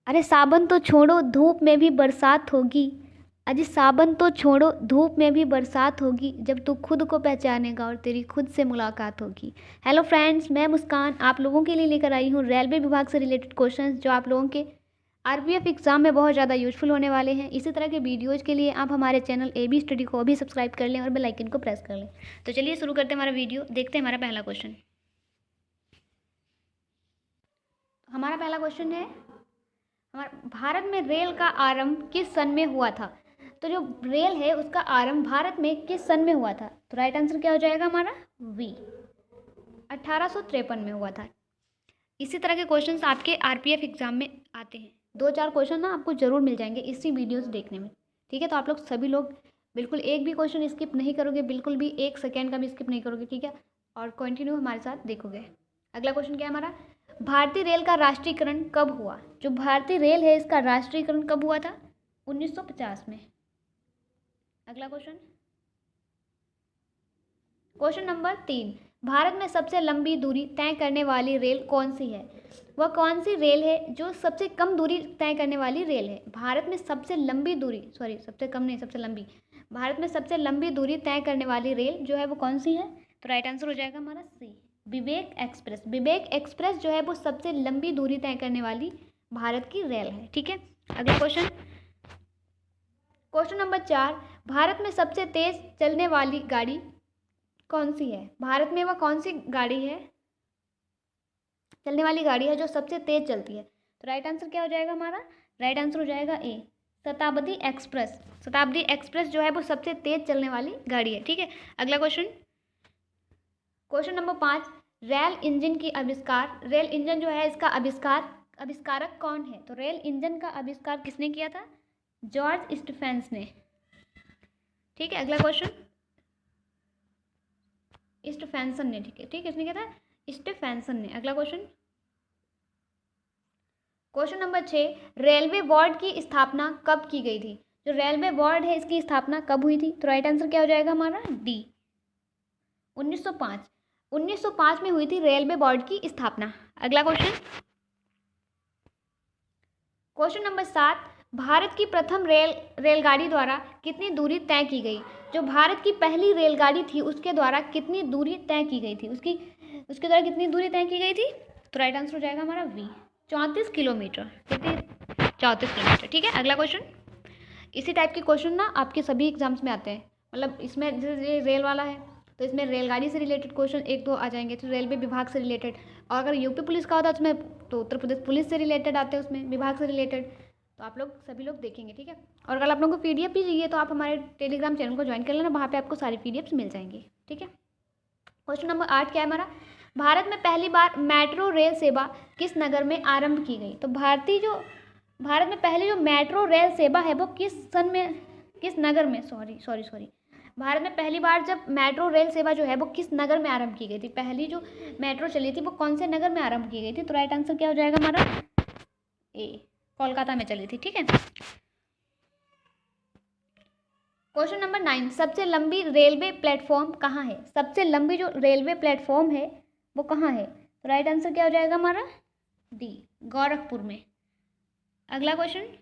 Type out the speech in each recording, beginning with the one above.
अरे सावन तो छोड़ो धूप में भी बरसात होगी। अजी सावन तो छोड़ो धूप में भी बरसात होगी, जब तू खुद को पहचानेगा और तेरी खुद से मुलाकात होगी। हेलो फ्रेंड्स, मैं मुस्कान आप लोगों के लिए लेकर आई हूँ रेलवे विभाग से रिलेटेड क्वेश्चंस जो आप लोगों के आरपीएफ एग्जाम में बहुत ज़्यादा यूजफुल होने वाले हैं। इसी तरह के वीडियोज़ के लिए आप हमारे चैनल AB स्टडी को अभी सब्सक्राइब कर लें और बेल आइकन को प्रेस कर लें। तो चलिए शुरू करते हैं हमारा वीडियो। देखते हैं हमारा पहला क्वेश्चन। हमारा पहला क्वेश्चन है, हमारा भारत में रेल का आरंभ किस सन में हुआ था? तो जो रेल है उसका आरंभ भारत में किस सन में हुआ था? तो राइट आंसर क्या हो जाएगा हमारा? वी 1853 में हुआ था। इसी तरह के क्वेश्चंस आपके आरपीएफ एग्जाम में आते हैं। 2-4 क्वेश्चन ना आपको जरूर मिल जाएंगे इसी वीडियो से देखने में। ठीक है, तो आप लोग सभी लोग बिल्कुल एक भी क्वेश्चन स्किप नहीं करोगे, बिल्कुल भी 1 सेकेंड का भी स्किप नहीं करोगे। ठीक है, और कंटिन्यू हमारे साथ देखोगे। अगला क्वेश्चन क्या है हमारा? भारतीय रेल का राष्ट्रीयकरण कब हुआ? जो भारतीय रेल है इसका राष्ट्रीयकरण कब हुआ था? 1950 में। अगला क्वेश्चन, क्वेश्चन नंबर 3, भारत में सबसे लंबी दूरी तय करने वाली रेल कौन सी है? वह कौन सी रेल है जो सबसे कम दूरी तय करने वाली रेल है? भारत में सबसे लंबी दूरी, सॉरी सबसे कम नहीं, सबसे लंबी, भारत में सबसे लंबी दूरी तय करने वाली रेल जो है वो कौन सी है? तो राइट आंसर हो जाएगा हमारा सी, विवेक एक्सप्रेस। विवेक एक्सप्रेस जो है वो सबसे लंबी दूरी तय करने वाली भारत की रेल है। ठीक है, अगला क्वेश्चन, क्वेश्चन नंबर 4, भारत में सबसे तेज चलने वाली गाड़ी कौन सी है? भारत में वह कौन सी गाड़ी है, चलने वाली गाड़ी है जो सबसे तेज चलती है? तो राइट आंसर क्या हो जाएगा हमारा? राइट आंसर हो जाएगा ए, शताब्दी एक्सप्रेस। शताब्दी एक्सप्रेस जो है वो सबसे तेज चलने वाली गाड़ी है। ठीक है, अगला question, question number 5, rail engine की आविष्कार, रेल इंजन जो है इसका आविष्कारक कौन है? तो रेल इंजन का आविष्कार किसने किया था? जॉर्ज स्टीफेंस ने। ठीक है, अगला क्वेश्चन, स्टीफेंसन ने। ठीक है, ठीक है, किसने किया था? स्टीफेंसन ने। अगला question, question number 6, railway board की स्थापना कब की गई थी? जो रेलवे बोर्ड है इसकी स्थापना कब हुई थी? तो राइट आंसर क्या हो जाएगा हमारा? डी, 1905। 1905 में हुई थी रेलवे बोर्ड की स्थापना। अगला क्वेश्चन, क्वेश्चन नंबर 7, भारत की प्रथम रेलगाड़ी द्वारा कितनी दूरी तय की गई? जो भारत की पहली रेलगाड़ी थी उसके द्वारा कितनी दूरी तय की गई थी? उसके द्वारा कितनी दूरी तय की गई थी? तो राइट आंसर हो जाएगा हमारा वी, 34 किलोमीटर। कितनी? 34 किलोमीटर। ठीक है, अगला क्वेश्चन, इसी टाइप के क्वेश्चन ना आपके सभी एग्जाम्स में आते हैं। मतलब इसमें जैसे रेल वाला है तो इसमें रेलगाड़ी से रिलेटेड क्वेश्चन 1-2 आ जाएंगे, तो रेलवे विभाग से रिलेटेड। और अगर यूपी पुलिस का होता है उसमें तो उत्तर प्रदेश पुलिस से रिलेटेड आते हैं, उसमें विभाग से रिलेटेड। तो आप लोग सभी लोग देखेंगे। ठीक है, और अगर आप लोगों को PDF भी चाहिए तो आप हमारे टेलीग्राम चैनल को ज्वाइन कर लेना, वहाँ पर आपको सारी PDFs मिल जाएंगी। ठीक है, क्वेश्चन नंबर 8 क्या है हमारा? भारत में पहली बार मेट्रो रेल सेवा किस नगर में आरंभ की गई? तो भारत में पहली जो मेट्रो रेल सेवा है वो किस सन में, किस नगर में, सॉरी भारत में पहली बार जब मेट्रो रेल सेवा जो है वो किस नगर में आरंभ की गई थी? पहली जो मेट्रो चली थी वो कौन से नगर में आरंभ की गई थी? तो राइट आंसर क्या हो जाएगा हमारा? ए, कोलकाता में चली थी। ठीक है, क्वेश्चन नंबर 9, सबसे लंबी रेलवे प्लेटफॉर्म कहाँ है? सबसे लंबी जो रेलवे प्लेटफॉर्म है वो कहाँ है? तो राइट आंसर क्या हो जाएगा हमारा? डी, गोरखपुर में। अगला क्वेश्चन,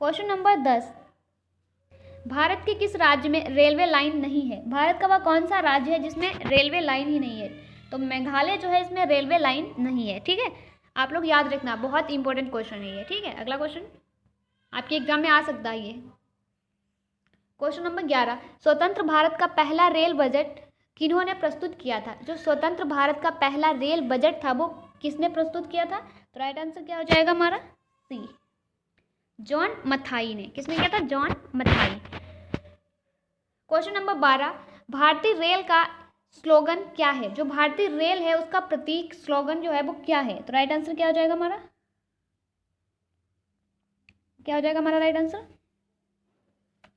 क्वेश्चन नंबर 10, भारत के किस राज्य में रेलवे लाइन नहीं है? भारत का वह कौन सा राज्य है जिसमें रेलवे लाइन ही नहीं है? तो मेघालय जो है इसमें रेलवे लाइन नहीं है। ठीक है, आप लोग याद रखना, बहुत इंपॉर्टेंट क्वेश्चन है ये। ठीक है, अगला क्वेश्चन आपके एग्जाम में आ सकता है ये। क्वेश्चन नंबर 11, स्वतंत्र भारत का पहला रेल बजट किन्होंने प्रस्तुत किया था? जो स्वतंत्र भारत का पहला रेल बजट था वो किसने प्रस्तुत किया था? तो राइट आंसर क्या हो जाएगा हमारा? सी, जॉन मथाई ने। किसने किया था? जॉन मथाई। क्वेश्चन नंबर 12, भारतीय रेल का स्लोगन क्या है? जो भारतीय रेल है उसका प्रतीक स्लोगन जो है वो क्या है? तो राइट आंसर क्या हो जाएगा हमारा? क्या हो जाएगा हमारा राइट आंसर?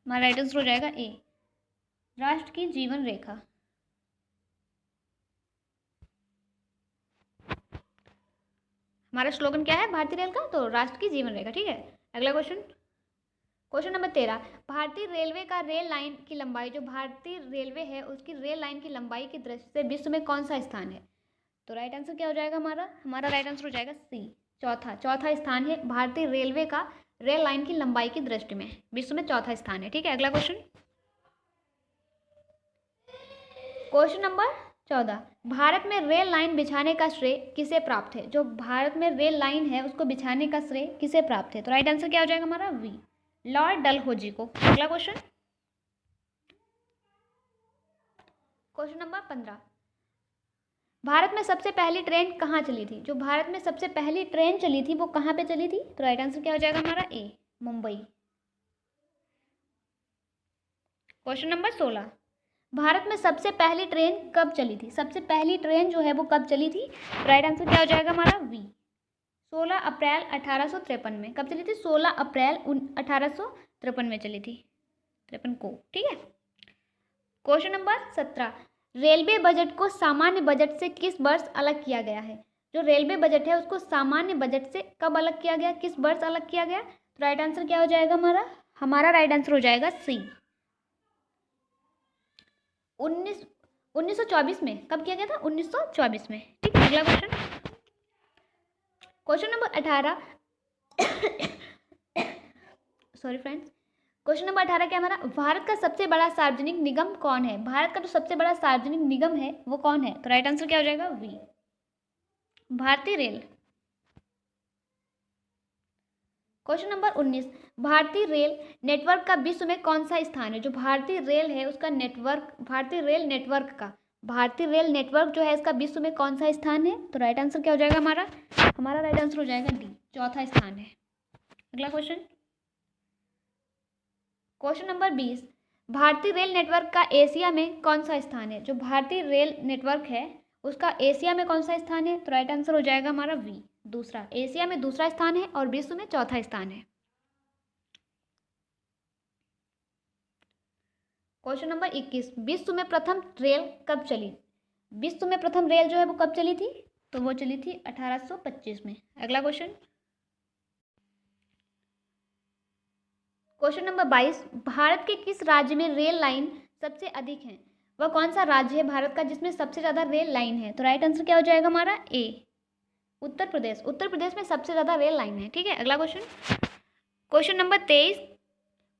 हमारा राइट आंसर हो जाएगा ए, राष्ट्र की जीवन रेखा। हमारा स्लोगन क्या है भारतीय रेल का? तो राष्ट्र की जीवन रेखा। ठीक है, अगला क्वेश्चन, क्वेश्चन नंबर 13, भारतीय रेलवे का रेल लाइन की लंबाई, जो भारतीय रेलवे है उसकी रेल लाइन की लंबाई की दृष्टि से विश्व में कौन सा स्थान है? तो राइट आंसर क्या हो जाएगा हमारा? हमारा राइट आंसर हो जाएगा सी, चौथा स्थान है भारतीय रेलवे का रेल लाइन की लंबाई की दृष्टि में, विश्व में चौथा स्थान है। ठीक है, अगला क्वेश्चन, क्वेश्चन नंबर 14, भारत में रेल लाइन बिछाने का श्रेय किसे प्राप्त है? जो भारत में रेल लाइन है उसको बिछाने का श्रेय किसे प्राप्त है? तो राइट आंसर क्या हो जाएगा हमारा? वी, लॉर्ड डलहौजी को। अगला क्वेश्चन, क्वेश्चन नंबर 15, भारत में सबसे पहली ट्रेन कहाँ चली थी? जो भारत में सबसे पहली ट्रेन चली थी वो कहाँ पे चली थी? तो राइट आंसर क्या हो जाएगा हमारा? ए, मुंबई। क्वेश्चन नंबर 16, भारत में सबसे पहली ट्रेन कब चली थी? सबसे पहली ट्रेन जो है वो कब चली थी? राइट आंसर क्या हो जाएगा हमारा? वी, 16 अप्रैल 1853 में। कब चली थी? 16 अप्रैल 1853 में चली थी, 53 को। ठीक है, क्वेश्चन नंबर 17, रेलवे बजट को सामान्य बजट से किस वर्ष अलग किया गया है? जो रेलवे बजट है उसको सामान्य बजट से कब अलग किया गया, किस वर्ष अलग किया गया? तो राइट आंसर क्या हो जाएगा हमारा? हमारा राइट आंसर हो जाएगा सी, 1924 में। कब किया गया था? 1924 में। ठीक है, अगला question, question number 18 sorry friends, question number 18 क्या हमारा? भारत का सबसे बड़ा सार्वजनिक निगम कौन है? भारत का जो सबसे बड़ा सार्वजनिक निगम है वो कौन है? तो राइट आंसर क्या हो जाएगा? वी, भारतीय रेल। क्वेश्चन नंबर 19, भारतीय रेल नेटवर्क का विश्व में कौन सा स्थान है? जो भारतीय रेल है उसका नेटवर्क, भारतीय रेल नेटवर्क का, भारतीय रेल नेटवर्क जो है इसका विश्व में कौन सा स्थान है? तो राइट आंसर क्या हो जाएगा हमारा? हमारा राइट आंसर हो जाएगा डी, चौथा स्थान है। अगला क्वेश्चन, क्वेश्चन नंबर 20, भारतीय रेल नेटवर्क का एशिया में कौन सा स्थान है? जो भारतीय रेल नेटवर्क है उसका एशिया में कौन सा स्थान है? तो राइट आंसर हो जाएगा हमारा वी, दूसरा। एशिया में दूसरा स्थान है और विश्व में चौथा स्थान है। क्वेश्चन नंबर 21, विश्व में प्रथम रेल कब चली? विश्व में प्रथम रेल जो है वो कब चली थी? तो वो चली थी 1825 में। अगला क्वेश्चन, क्वेश्चन नंबर 22, भारत के किस राज्य में रेल लाइन सबसे अधिक है? वह कौन सा राज्य है भारत का जिसमें सबसे ज़्यादा रेल लाइन है? तो राइट आंसर क्या हो जाएगा हमारा? ए, उत्तर प्रदेश। उत्तर प्रदेश में सबसे ज़्यादा रेल लाइन है। ठीक है, अगला क्वेश्चन, क्वेश्चन नंबर 23,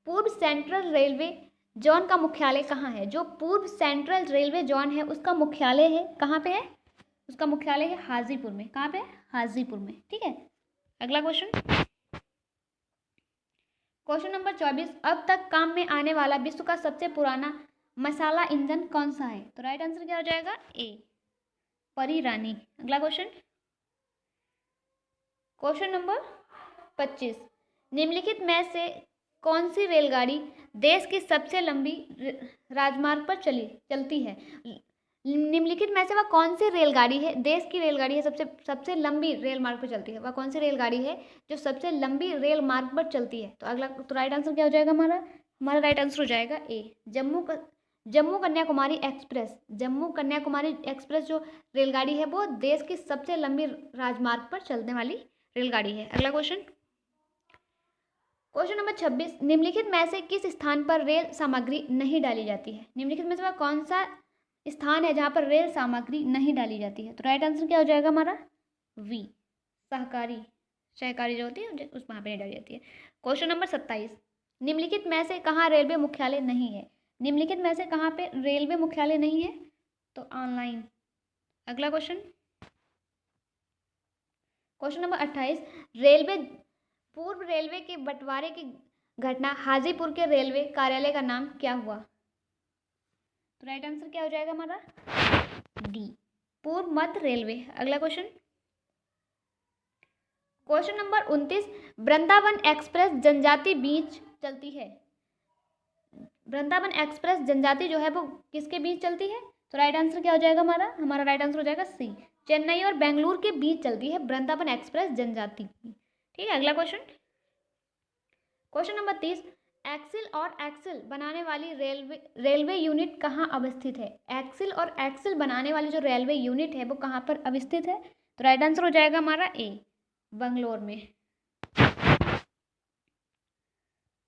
पूर्व सेंट्रल रेलवे जोन का मुख्यालय कहाँ है? जो पूर्व सेंट्रल रेलवे जोन है उसका मुख्यालय है कहाँ पे है? उसका मुख्यालय है हाजीपुर में। कहाँ पे है? हाजीपुर में। ठीक है, अगला क्वेश्चन, क्वेश्चन नंबर 24, अब तक काम में आने वाला विश्व का सबसे पुराना मसाला इंजन कौन सा है? तो राइट आंसर क्या हो जाएगा? ए, परी रानी। अगला क्वेश्चन, क्वेश्चन नंबर 25, निम्नलिखित में से कौन सी रेलगाड़ी देश की सबसे लंबी राजमार्ग पर चलती है? निम्नलिखित में से वह कौन सी रेलगाड़ी है, देश की रेलगाड़ी है, सबसे लंबी रेल मार्ग पर चलती है? वह कौन सी रेलगाड़ी है जो सबसे लंबी रेल मार्ग पर चलती है? तो अगला, तो राइट आंसर क्या हो जाएगा हमारा? हमारा राइट आंसर हो जाएगा ए, जम्मू कन्याकुमारी एक्सप्रेस। जम्मू कन्याकुमारी एक्सप्रेस जो रेलगाड़ी है वो देश की सबसे लंबी राजमार्ग पर चलने वाली रेलगाड़ी है। अगला क्वेश्चन, क्वेश्चन नंबर 26, निम्नलिखित में से किस स्थान पर रेल सामग्री नहीं डाली जाती है? निम्नलिखित में से वह कौन सा स्थान है जहाँ पर रेल सामग्री नहीं डाली जाती है? तो राइट आंसर क्या हो जाएगा हमारा? वी, सहकारी जो होती है उस वहाँ पे नहीं डाली जाती है। क्वेश्चन नंबर 27, निम्नलिखित में से कहाँ रेलवे मुख्यालय नहीं है? निम्नलिखित में से कहाँ पे रेलवे मुख्यालय नहीं है? तो ऑनलाइन। अगला क्वेश्चन, क्वेश्चन नंबर 28, पूर्व रेलवे के बंटवारे की घटना हाजीपुर के रेलवे कार्यालय का नाम क्या हुआ? तो राइट आंसर क्या हो जाएगा हमारा? डी, पूर्व मध्य रेलवे। अगला question, question number 29, Vrindavan express जनजाति बीच चलती है? वृंदावन एक्सप्रेस जनजाति जो है वो किसके बीच चलती है? तो राइट आंसर क्या हो जाएगा हमारा? हमारा राइट आंसर हो जाएगा सी, चेन्नई और बेंगलुरु के बीच चलती है वृंदावन एक्सप्रेस जनजाति। ठीक है, अगला क्वेश्चन, क्वेश्चन नंबर 30, एक्सिल और एक्सिल बनाने वाली रेलवे यूनिट कहाँ अवस्थित है? एक्सिल और एक्सिल बनाने वाली जो रेलवे यूनिट है वो कहाँ पर अवस्थित है? तो राइट आंसर हो जाएगा हमारा ए, बंगलोर में।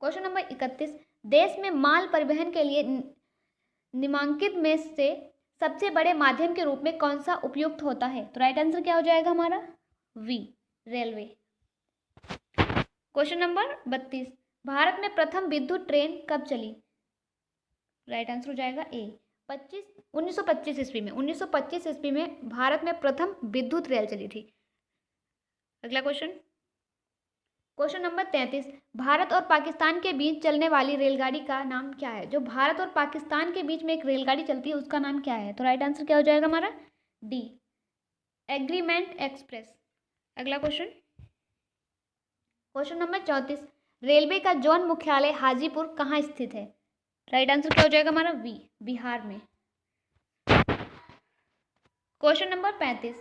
क्वेश्चन नंबर 31, देश में माल परिवहन के लिए निम्नलिखित में से सबसे बड़े माध्यम के रूप में कौन सा उपयुक्त होता है? तो राइट आंसर क्या हो जाएगा हमारा? वी, रेलवे। क्वेश्चन नंबर 32, भारत में प्रथम विद्युत ट्रेन कब चली? राइट आंसर हो जाएगा ए 1925 ईस्वी में। 1925 ईस्वी में भारत में प्रथम विद्युत रेल चली थी। अगला क्वेश्चन, क्वेश्चन नंबर 33, भारत और पाकिस्तान के बीच चलने वाली रेलगाड़ी का नाम क्या है? जो भारत और पाकिस्तान के बीच में एक रेलगाड़ी चलती है उसका नाम क्या है? तो राइट आंसर क्या हो जाएगा हमारा? D, agreement express. अगला क्वेश्चन, क्वेश्चन नंबर 34, रेलवे का जोन मुख्यालय हाजीपुर कहाँ स्थित है? राइट आंसर क्या हो जाएगा हमारा? बी, बिहार में। क्वेश्चन नंबर 35,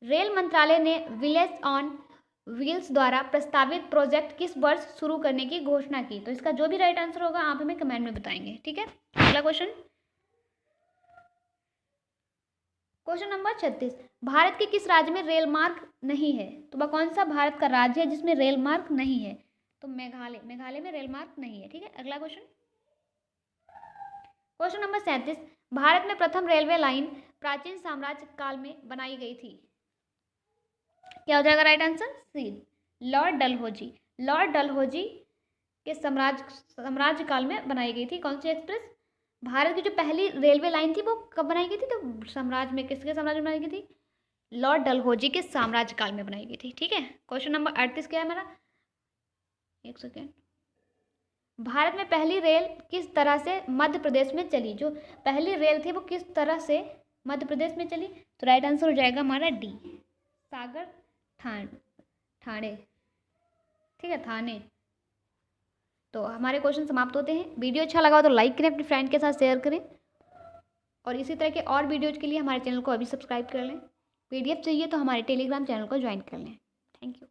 रेल मंत्रालय ने विलेज ऑन व्हील्स द्वारा प्रस्तावित प्रोजेक्ट किस वर्ष शुरू करने की घोषणा की? तो इसका जो भी राइट आंसर होगा आप हमें कमेंट में बताएंगे, ठीक है। अगला क्वेश्चन, क्वेश्चन नंबर 36, भारत के किस राज्य में रेल मार्ग नहीं है? तो वह कौन सा भारत का राज्य है जिसमें रेल मार्ग नहीं है? तो मेघालय। मेघालय में रेल मार्ग नहीं है, ठीक है। अगला क्वेश्चन, क्वेश्चन नंबर 37, भारत में प्रथम रेलवे लाइन प्राचीन साम्राज्य काल में बनाई गई थी? क्या हो जाएगा राइट आंसर? सी, लॉर्ड डलहौजी। लॉर्ड डलहौजी के साम्राज्य काल में बनाई गई थी। कौन सी एक्सप्रेस? भारत की जो पहली रेलवे लाइन थी वो कब बनाई गई थी? तो साम्राज्य में, किसके साम्राज्य में बनाई गई थी? लॉर्ड डलहौजी के साम्राज्य काल में बनाई गई थी, ठीक है। क्वेश्चन नंबर 38 क्या है मेरा? एक सेकेंड, भारत में पहली रेल किस तरह से मध्य प्रदेश में चली? जो पहली रेल थी वो किस तरह से मध्य प्रदेश में चली? तो राइट आंसर हो जाएगा हमारा डी, सागर ठाणे, ठीक है, थाने। तो हमारे क्वेश्चन समाप्त होते हैं। वीडियो अच्छा लगा हो तो लाइक करें, अपने फ्रेंड के साथ शेयर करें, और इसी तरह के और वीडियोज के लिए हमारे चैनल को अभी सब्सक्राइब कर लें। PDF चाहिए तो हमारे टेलीग्राम चैनल को ज्वाइन कर लें। Thank you.